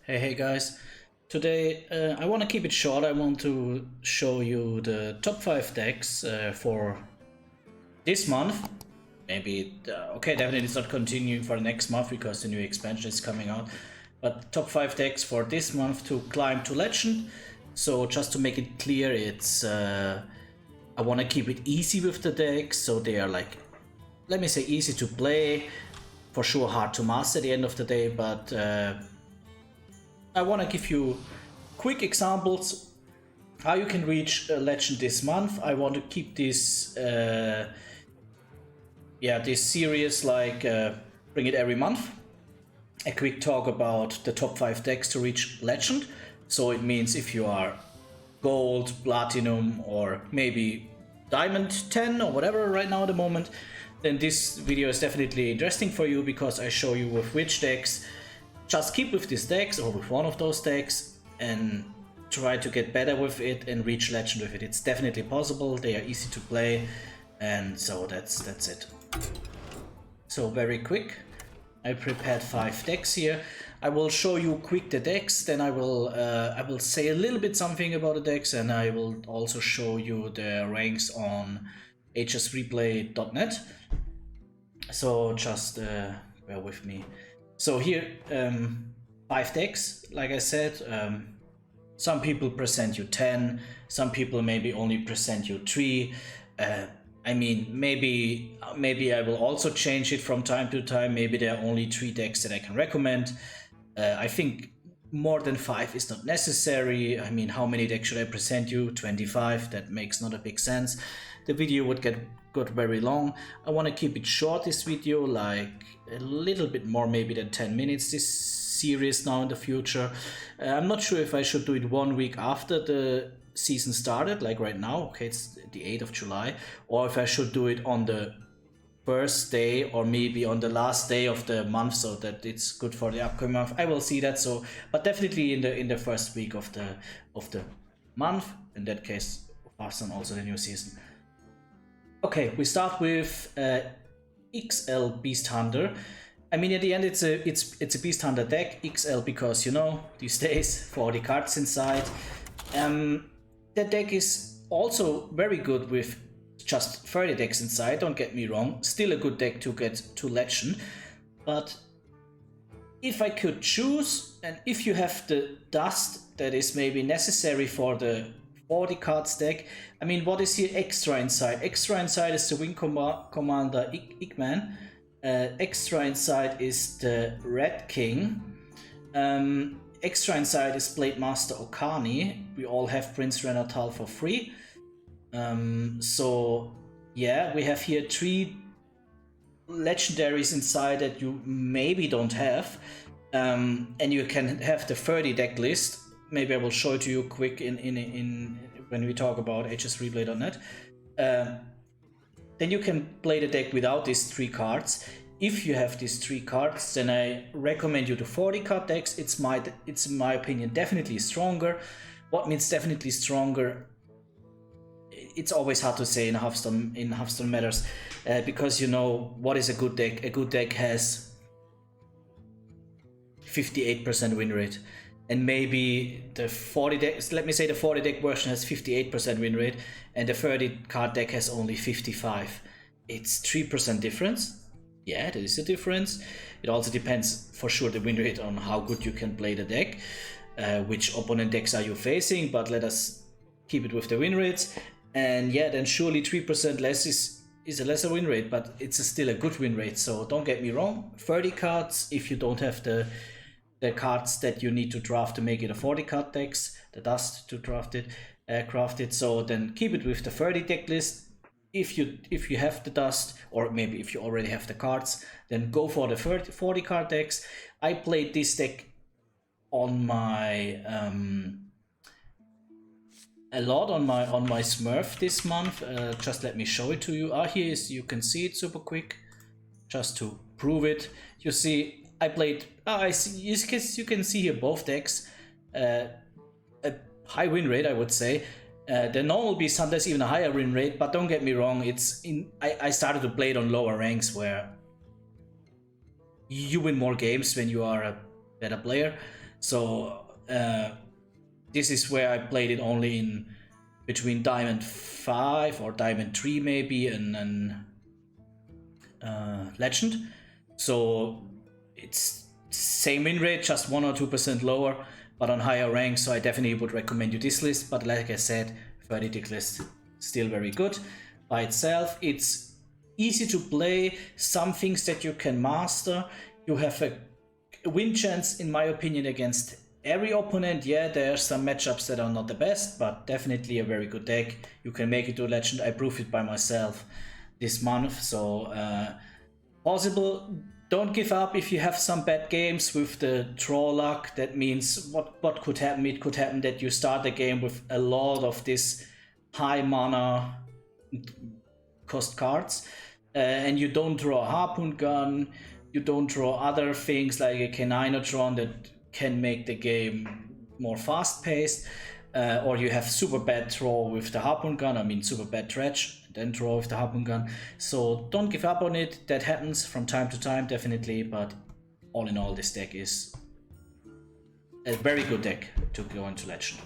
Hey guys, today I want to keep it short. I want to show you the top 5 decks for this month. Maybe, okay, definitely it's not continuing for the next month because the new expansion is coming out. But top 5 decks for this month to climb to Legend. So just to make it clear, it's I want to keep it easy with the decks, so they are like, let me say, easy to play. For sure hard to master at the end of the day, but I want to give you quick examples how you can reach Legend this month. I want to keep this this series like bring it every month. A quick talk about the top 5 decks to reach Legend. So it means if you are Gold, Platinum, or maybe Diamond 10 or whatever right now at the moment, then this video is definitely interesting for you because I show you with which decks. Just keep with these decks or with one of those decks and try to get better with it and reach Legend with it. It's definitely possible, they are easy to play, and so that's it. So very quick, I prepared 5 decks here. I will show you quick the decks, then I will say a little bit something about the decks, and I will also show you the ranks on hsreplay.net. So just bear with me. So here, 5 decks, like I said. Some people present you 10, some people maybe only present you 3. I mean, maybe I will also change it from time to time. Maybe there are only 3 decks that I can recommend. I think more than 5 is not necessary. I mean, how many decks should I present you? 25, that makes not a big sense. The video would get very long. I want to keep it short, this video, like a little bit more maybe than 10 minutes this series now in the future. I'm not sure if I should do it 1 week after the season started, like right now, okay, it's the 8th of July, or if I should do it on the first day or maybe on the last day of the month so that it's good for the upcoming month. I will see that. So, but definitely in the first week of the month, in that case, Hearthstone also the new season. Okay, we start with XL Beast Hunter. I mean, at the end, it's a Beast Hunter deck. XL because, you know, these days 40 cards inside. The deck is also very good with just 30 decks inside. Don't get me wrong, still a good deck to get to Legend. But if I could choose, and if you have the dust that is maybe necessary for the 40 cards deck. I mean, what is here extra inside? Extra inside is the Wing Commander Igman. Extra inside is the Red King. Extra inside is Blade Master Okani. We all have Prince Renatal for free. So yeah, we have here 3 legendaries inside that you maybe don't have. And you can have the 30 deck list. Maybe I will show it to you quick in when we talk about hsreplay.net. Then you can play the deck without these 3 cards. If you have these 3 cards, then I recommend you the 40 card decks. It's in my opinion definitely stronger. What means definitely stronger? It's always hard to say in Hearthstone matters, because you know what is a good deck. A good deck has 58% win rate. And maybe the 40 decks, let me say the 40 deck version has 58% win rate and the 30 card deck has only 55. It's 3% difference. Yeah, there is a difference. It also depends for sure the win rate on how good you can play the deck, which opponent decks are you facing, but let us keep it with the win rates. And yeah, then surely 3% less is a lesser win rate, but it's still a good win rate. So don't get me wrong, 30 cards if you don't have the cards that you need to draft to make it a 40 card decks, the dust to draft it, craft it. So then keep it with the 30 deck list. If you have the dust, or maybe if you already have the cards, then go for the 40 card decks. I played this deck on my a lot on my Smurf this month. Just let me show it to you. Here is, you can see it super quick, just to prove it. You see, I played, you can see here both decks, a high win rate, I would say. The normal Beast Hunter is even a higher win rate, but don't get me wrong, I started to play it on lower ranks where you win more games when you are a better player. So this is where I played it only in between Diamond 5 or Diamond 3 maybe, and Legend. So it's same win rate, just 1 or 2% lower, but on higher ranks. So I definitely would recommend you this list. But like I said, 30 deck list still very good by itself. It's easy to play, some things that you can master. You have a win chance, in my opinion, against every opponent. Yeah, there are some matchups that are not the best, but definitely a very good deck. You can make it to Legend. I proved it by myself this month, so possible. Don't give up if you have some bad games with the draw luck. That means what could happen? It could happen that you start the game with a lot of this high mana cost cards, and you don't draw a Harpoon Gun, you don't draw other things like a Caninotron that can make the game more fast-paced, or you have super bad draw with the Harpoon Gun, I mean super bad dredge, then draw with the Harpoon Gun. So don't give up on it. That happens from time to time, definitely, but all in all, this deck is a very good deck to go into Legend.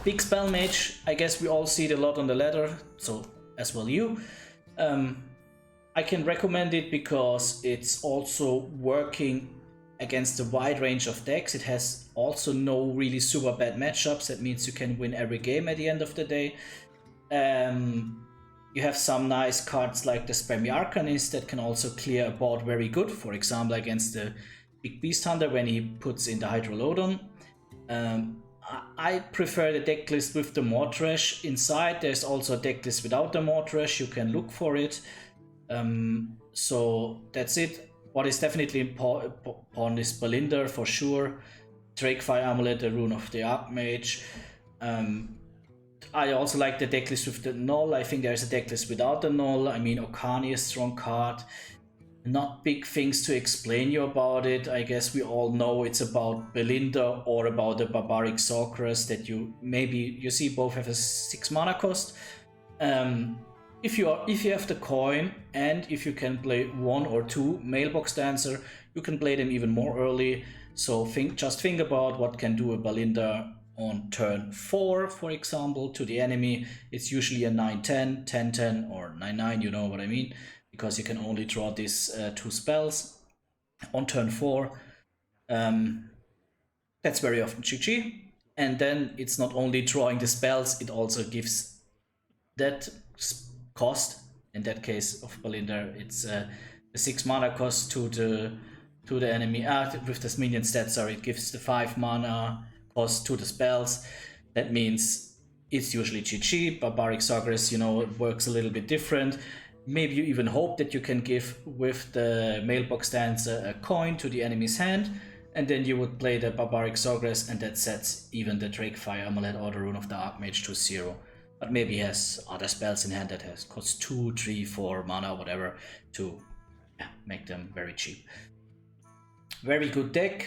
Big Spell Mage, I guess we all see it a lot on the ladder, so as well you. I can recommend it because it's also working against a wide range of decks. It has also no really super bad matchups. That means you can win every game at the end of the day. You have some nice cards like the Spammy Arcanist that can also clear a board very good. For example, against the Big Beast Hunter when he puts in the Hydrolodon. I prefer the deck list with the Mortrash inside. There's also a deck list without the Mortrash. You can look for it. So that's it. What is definitely important is Balinder for sure. Drakefire Amulet, the Rune of the Archmage. I also like the deck list with the Null. I think there's a deck list without the Null. I mean, Okani is a strong card. Not big things to explain you about it. I guess we all know it's about Belinda or about the Barbaric Sorceress that you see both have a 6 mana cost. If you have the coin and if you can play 1 or 2 Mailbox Dancer, you can play them even more early. So just think about what can do a Belinda on turn 4, for example, to the enemy. It's usually a 9-10, 10-10, or 9-9, you know what I mean, because you can only draw these 2 spells on turn 4. That's very often GG. And then it's not only drawing the spells, it also gives that cost. In that case of Belinda, it's the 6 mana cost to the enemy. With this minion stat, sorry, it gives the 5 mana cost to the spells. That means it's usually GG. Barbaric Sorceress, it works a little bit different. Maybe you even hope that you can give with the Mailbox Dancer a coin to the enemy's hand, and then you would play the Barbaric Sorceress, and that sets even the Drakefire Amulet or the Rune of the Archmage to 0. But maybe he has other spells in hand that cost 2, 3, 4 mana, whatever, to make them very cheap. Very good deck,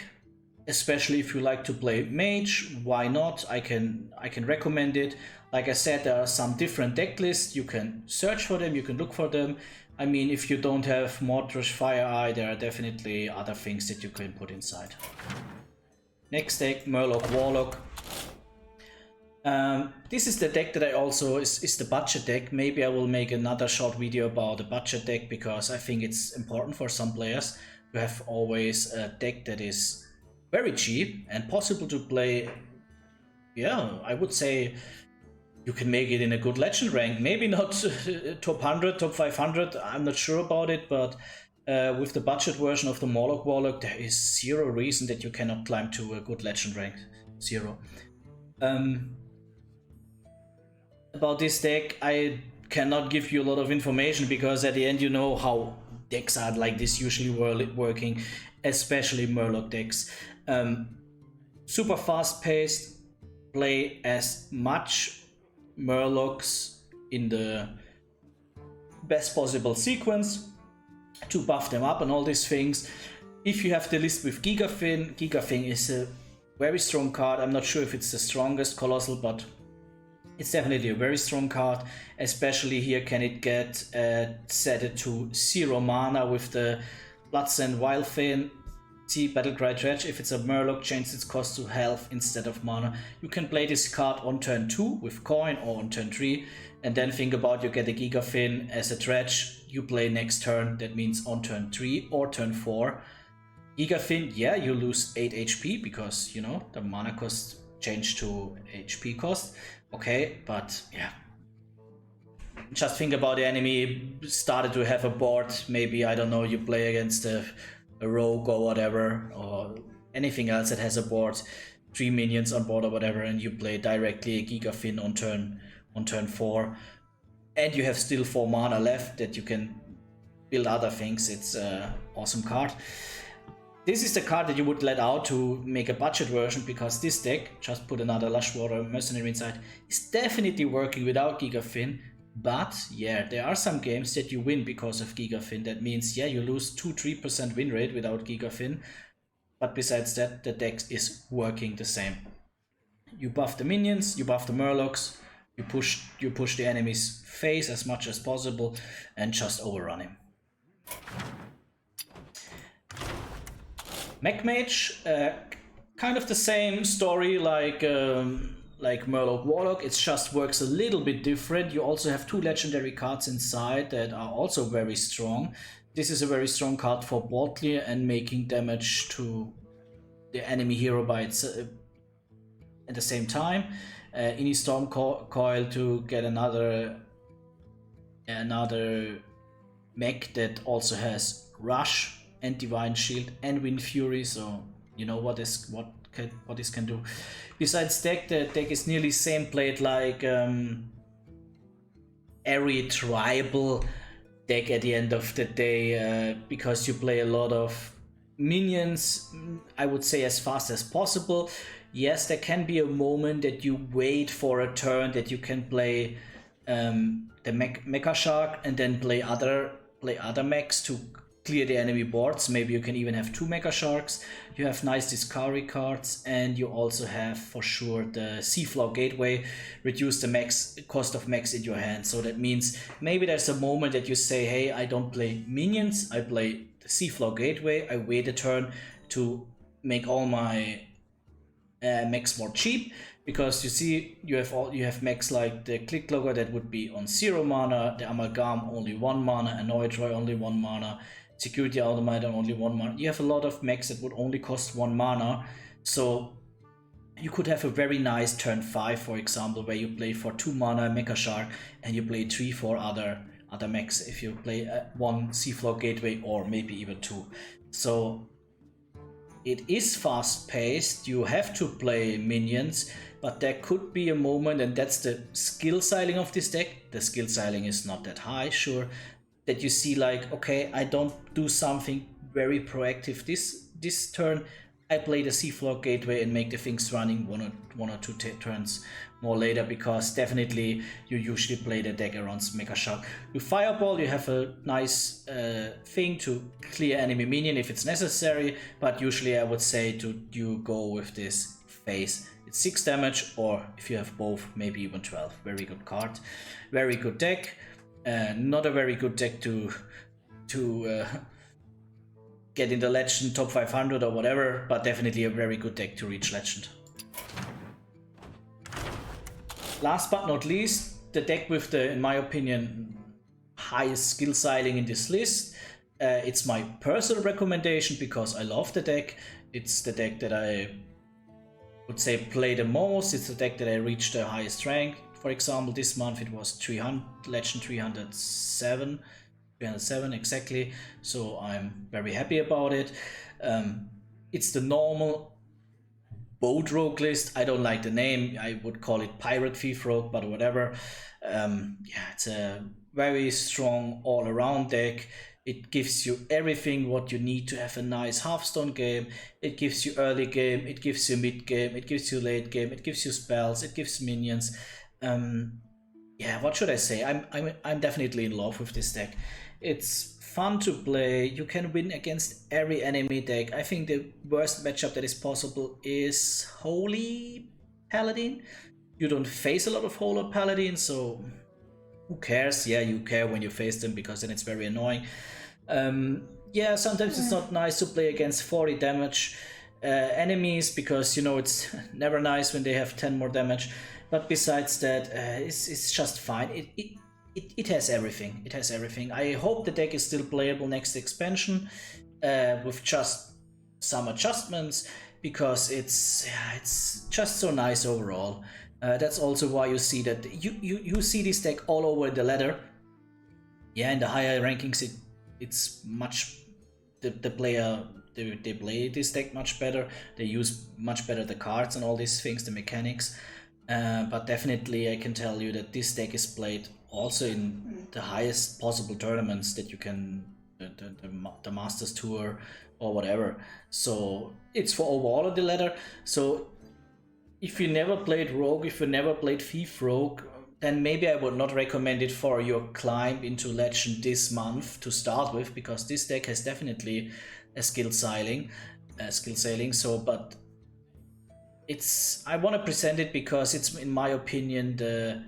especially if you like to play Mage. Why not? I can recommend it. Like I said, there are some different deck lists. You can search for them, you can look for them. I mean, if you don't have Mortrash, Fire Eye, there are definitely other things that you can put inside. Next deck, Murloc Warlock. This is the deck that I also is the budget deck. Maybe I will make another short video about the budget deck, because I think it's important for some players to have always a deck that is very cheap and possible to play. Yeah, I would say you can make it in a good Legend rank. Maybe not top 100, top 500, I'm not sure about it, but with the budget version of the Murloc Warlock, there is 0 reason that you cannot climb to a good Legend rank. 0. About this deck, I cannot give you a lot of information, because at the end you know how decks are like this usually working, especially Murloc decks. Super fast paced, play as much Murlocs in the best possible sequence to buff them up and all these things. If you have the list with Gigafin, Gigafin is a very strong card. I'm not sure if it's the strongest Colossal, but it's definitely a very strong card. Especially here, can it get set it to 0 mana with the Bloodsend Wildfin. See Battlecry Dredge. If it's a Murloc, change its cost to health instead of mana. You can play this card on turn 2 with coin or on turn 3. And then think about you get a Gigafin as a Dredge. You play next turn. That means on turn 3 or turn 4. Gigafin, yeah, you lose 8 HP because, you know, the mana cost changed to HP cost. Okay, but yeah. Just think about the enemy started to have a board. Maybe, I don't know, you play against a rogue or whatever, or anything else that has a board, 3 minions on board or whatever, and you play directly a Gigafin on turn 4, and you have still 4 mana left that you can build other things. It's an awesome card. This is the card that you would let out to make a budget version, because this deck, just put another Lushwater Mercenary inside, is definitely working without Gigafin. But yeah, there are some games that you win because of Gigafin. That means, yeah, you lose 2-3% win rate without Gigafin. But besides that, the deck is working the same. You buff the minions, you buff the Murlocs, you push the enemy's face as much as possible and just overrun him. Mech Mage, kind of the same story like Murloc Warlock. It just works a little bit different. You also have 2 legendary cards inside that are also very strong. This is a very strong card for board clear and making damage to the enemy hero by at the same time. Ini Storm Coil to get another mech that also has Rush and Divine Shield and Wind Fury, so you know what this can do. Besides deck, the deck is nearly same played like every tribal deck at the end of the day, because you play a lot of minions, I would say as fast as possible. Yes, there can be a moment that you wait for a turn that you can play the Mecha Shark and then play other mechs to clear the enemy boards. Maybe you can even have 2 Mecha Sharks. You have nice discovery cards, and you also have for sure the Seafloor Gateway, reduce the cost of mechs in your hand. So that means maybe there's a moment that you say, hey, I don't play minions, I play the Seafloor Gateway, I wait a turn to make all my mechs more cheap, because you see you have mechs like the Click Clogger that would be on 0 mana, the Amalgam only 1 mana, Annoyedroy only 1 mana, Security Automaton only 1 mana. You have a lot of mechs that would only cost 1 mana, so you could have a very nice turn 5, for example, where you play for 2 mana Mecha Shark and you play 3-4 other mechs if you play 1 Seafloor Gateway or maybe even 2. So it is fast paced, you have to play minions, but there could be a moment, and that's the skill ceiling of this deck. The skill ceiling is not that high, sure, that you see like, okay, I don't do something very proactive this turn, I play the Seafloor Gateway and make the things running one or two turns more later, because definitely you usually play the deck around Mecha Shark. With Fireball you have a nice thing to clear enemy minion if it's necessary, but usually I would say you go with this phase. It's 6 damage, or if you have both, maybe even 12. Very good card, very good deck. Not a very good deck to get in the Legend top 500 or whatever, but definitely a very good deck to reach Legend. Last but not least, the deck with the, in my opinion, highest skill ceiling in this list. It's my personal recommendation because I love the deck. It's the deck that I would say play the most. It's the deck that I reached the highest rank. For example, this month it was Legend 307 exactly, so I'm very happy about it. It's the normal Boat Rogue list. I don't like the name, I would call it Pirate Thief Rogue, but whatever. Yeah, it's a very strong all-around deck. It gives you everything what you need to have a nice Hearthstone game. It gives you early game, it gives you mid game, it gives you late game, it gives you spells, it gives minions. Yeah, what should I say? I'm definitely in love with this deck. It's fun to play. You can win against every enemy deck. I think the worst matchup that is possible is Holy Paladin. You don't face a lot of Holy Paladin, so who cares? Yeah, you care when you face them because then it's very annoying. Yeah, sometimes it's not nice to play against 40 damage enemies, because you know it's never nice when they have 10 more damage. But besides that, it's just fine. It has everything. It has everything. I hope the deck is still playable next expansion with just some adjustments, because it's just so nice overall. That's also why you see that you see this deck all over the ladder. Yeah, in the higher rankings, it's much the player they play this deck much better. They use much better the cards and all these things, the mechanics. But definitely, I can tell you that this deck is played also in the highest possible tournaments that you can, the Masters Tour or whatever. So it's for overall of the ladder. So if you never played Rogue, if you never played Thief Rogue, then maybe I would not recommend it for your climb into Legend this month to start with, because this deck has definitely a skill sailing. So, but I want to present it because it's, in my opinion, the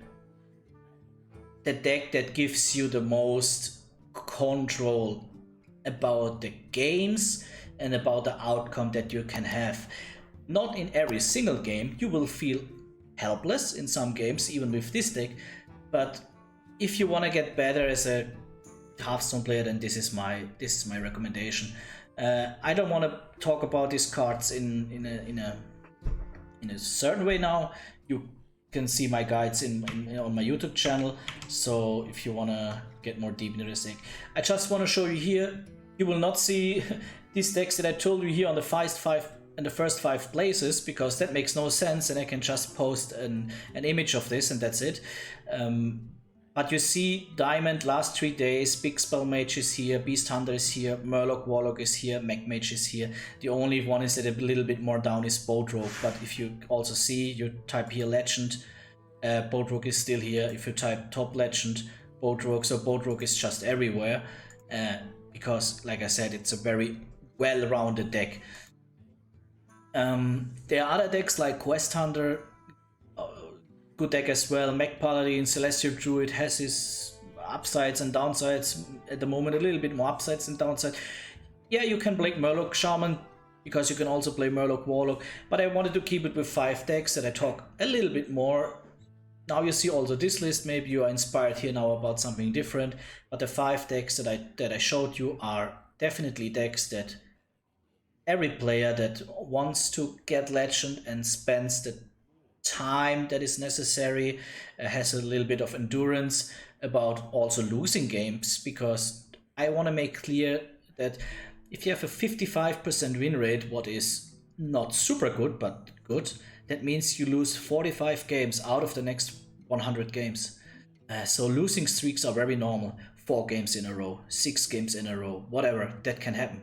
deck that gives you the most control about the games and about the outcome that you can have. Not in every single game, you will feel helpless in some games, even with this deck, but if you want to get better as a Hearthstone player, then this is my recommendation. I don't want to talk about these cards in a certain way now. You can see my guides on my YouTube channel, so if you want to get more deep into this deck, I just want to show you here. You will not see these decks that I told you here on the first five places, because that makes no sense, and I can just post an image of this and that's it. But you see Diamond last 3 days, Big Spell Mage is here, Beast Hunter is here, Murloc Warlock is here, Mech Mage is here. The only one is that a little bit more down is Boat Rogue, but if you also see, you type here Legend, Boat Rogue is still here. If you type Top Legend, Boat Rogue, so Boat Rogue is just everywhere, because like I said, it's a very well-rounded deck. There are other decks like Quest Hunter, good deck as well. Mech Paladin, Celestial Druid has his upsides and downsides. At the moment, a little bit more upsides than downsides. Yeah, you can play Murloc Shaman, because you can also play Murloc Warlock, but I wanted to keep it with 5 decks that I talk a little bit more. Now you see also this list, maybe you are inspired here now about something different, but the 5 decks that I showed you are definitely decks that every player that wants to get Legend and spends the time that is necessary, has a little bit of endurance about also losing games, because I want to make clear that if you have a 55% win rate, what is not super good but good, that means you lose 45 games out of the next 100 games. So losing streaks are very normal. 4 games in a row, 6 games in a row, whatever, that can happen.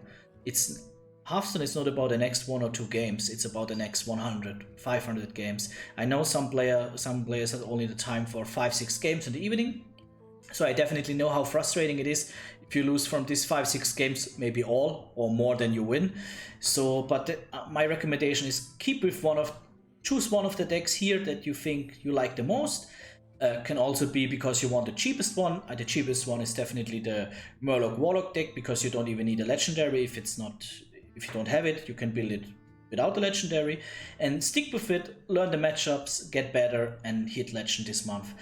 Hearthstone is not about the next 1 or 2 games, it's about the next 100, 500 games. I know some players have only the time for 5-6 games in the evening, so I definitely know how frustrating it is if you lose from these 5-6 games, maybe all or more than you win. So, but my recommendation is choose one of the decks here that you think you like the most. Can also be because you want the cheapest one. The cheapest one is definitely the Murloc Warlock deck, because you don't even need a legendary. If you don't have it, you can build it without the legendary, and stick with it, learn the matchups, get better, and hit Legend this month.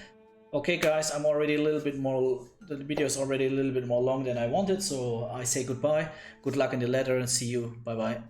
Okay guys, the video is already a little bit more long than I wanted, so I say goodbye, good luck in the ladder, and see you, bye bye.